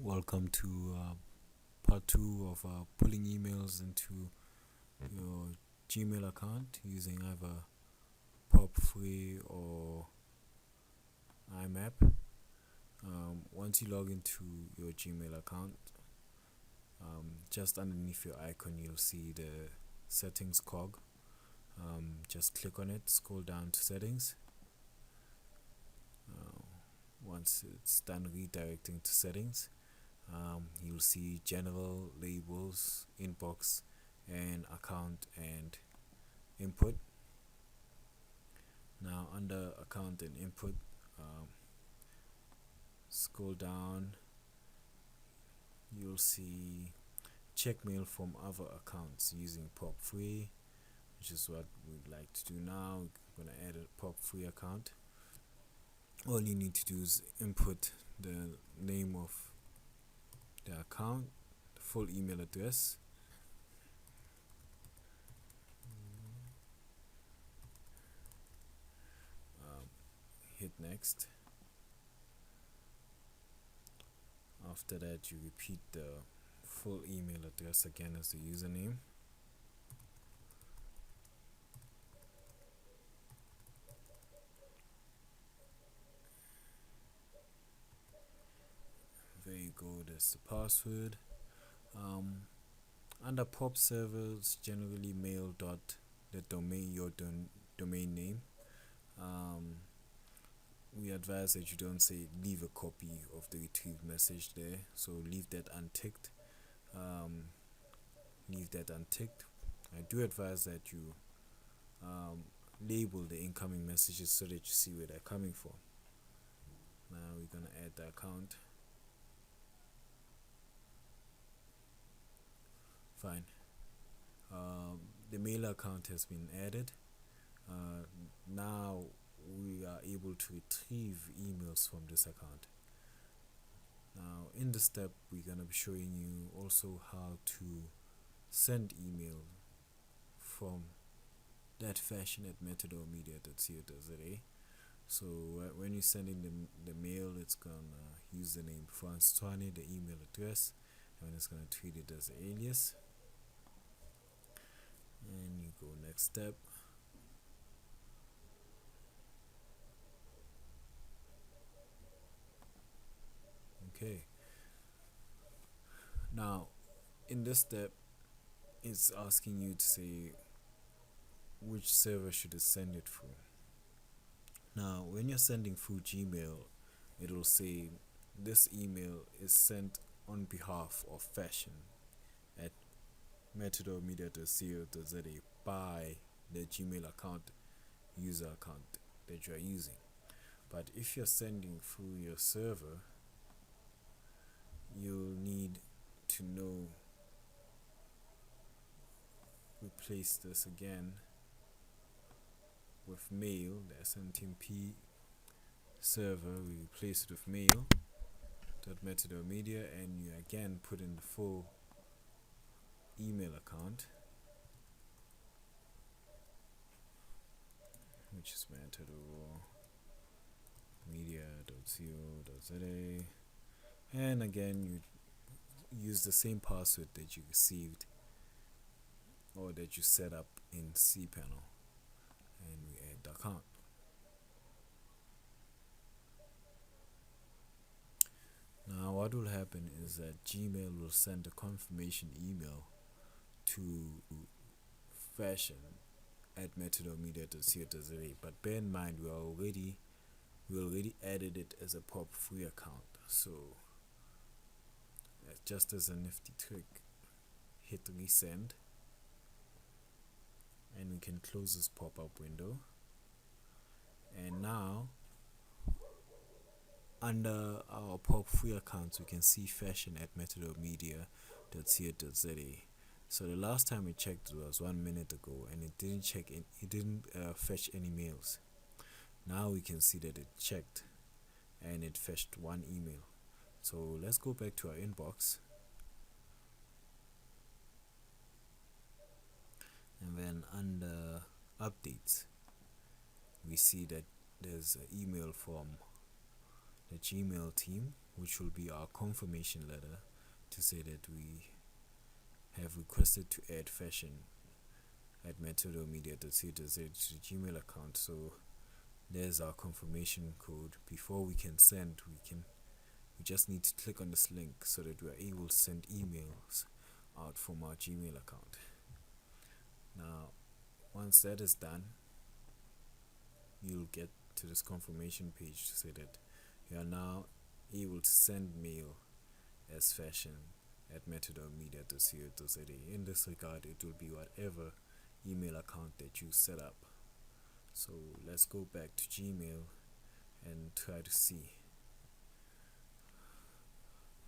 Welcome to part two of pulling emails into your Gmail account using either PopFree or IMAP. Once you log into your Gmail account, just underneath your icon you'll see the settings cog. Just click on it, scroll down to settings. Once it's done redirecting to settings, you'll see general, labels, inbox, and account and input. Now under account and input, scroll down, you'll see check mail from other accounts using PopFree, which is what we'd like to do now. We're going to add a PopFree account. All you need to do is input the name of the account, the full email address, hit next. After that, you repeat the full email address again as the username. There you go, that's the password. Under pop servers, generally mail dot the domain, your domain name. We advise that you don't say leave a copy of the retrieved message there, so leave that unticked. I do advise that you label the incoming messages so that you see where they're coming from. Now we're gonna add the account. Fine. The mail account has been added. Now we are able to retrieve emails from this account. Now in this step we're going to be showing you also how to send email from that fashion at metadomedia.co.za. So when you're sending the mail, it's going to use the name Francois, the email address, and it's going to treat it as an alias. And you go next step. Okay. Now in this step, it's asking you to say which server should it send it through. Now when you're sending through Gmail, it will say this email is sent on behalf of Fashion at metadomedia.co.za by the Gmail account, user account that you are using. But if you're sending through your server, you'll need to know, replace this again with mail, the SMTP server, we replace it with mail.metadomedia, and you again put in the full email account, which is metadomedia.co.za, and again you use the same password that you received or that you set up in cPanel, and we add the account. Now what will happen is that Gmail will send a confirmation email to fashion at metadomedia.co.za, but bear in mind we already added it as a PopFree account, so just as a nifty trick, hit resend and we can close this pop-up window. And now under our PopFree accounts we can see fashion at metadomedia.co.za. So the last time we checked was 1 minute ago, and it didn't fetch any mails. Now we can see that it checked and it fetched one email. So let's go back to our inbox, and then under updates we see that there's an email from the Gmail team which will be our confirmation letter to say that we have requested to add fashion at metodomedia.co.za to the Gmail account. So there's our confirmation code. Before we can send, we just need to click on this link so that we are able to send emails out from our Gmail account. Now, once that is done, you'll get to this confirmation page to say that you are now able to send mail as fashion at metodomedia.co.za. In this regard, it will be whatever email account that you set up. So let's go back to Gmail and try to see.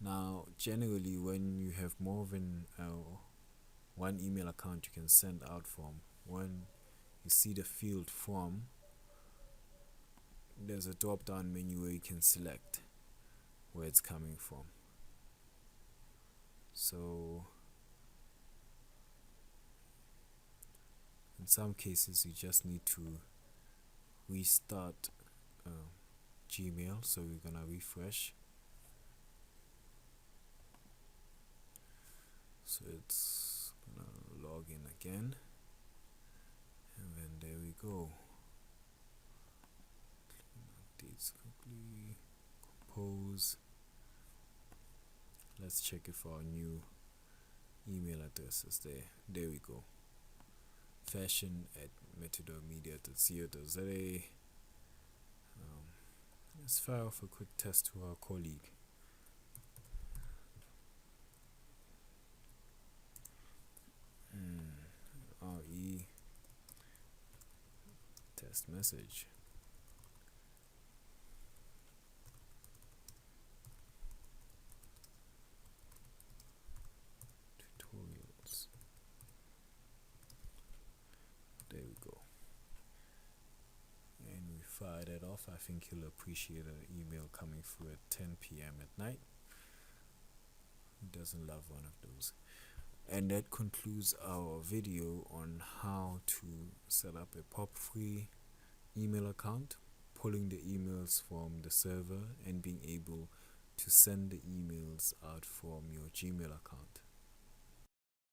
Now, generally, when you have more than one email account you can send out from, when you see the field from, there's a drop down menu where you can select where it's coming from. So in some cases you just need to restart Gmail. So we're gonna refresh. So it's gonna log in again, and then there we go. Updates quickly, compose. Let's check if our new email address is there. There we go. Fashion at metodomedia.co.za. Let's fire off a quick test to our colleague. RE test message. Tutorials. There we go. And we fire that off. I think you'll appreciate an email coming through at 10 p.m. at night. Who doesn't love one of those? And that concludes our video on how to set up a POP3 email account, pulling the emails from the server and being able to send the emails out from your Gmail account.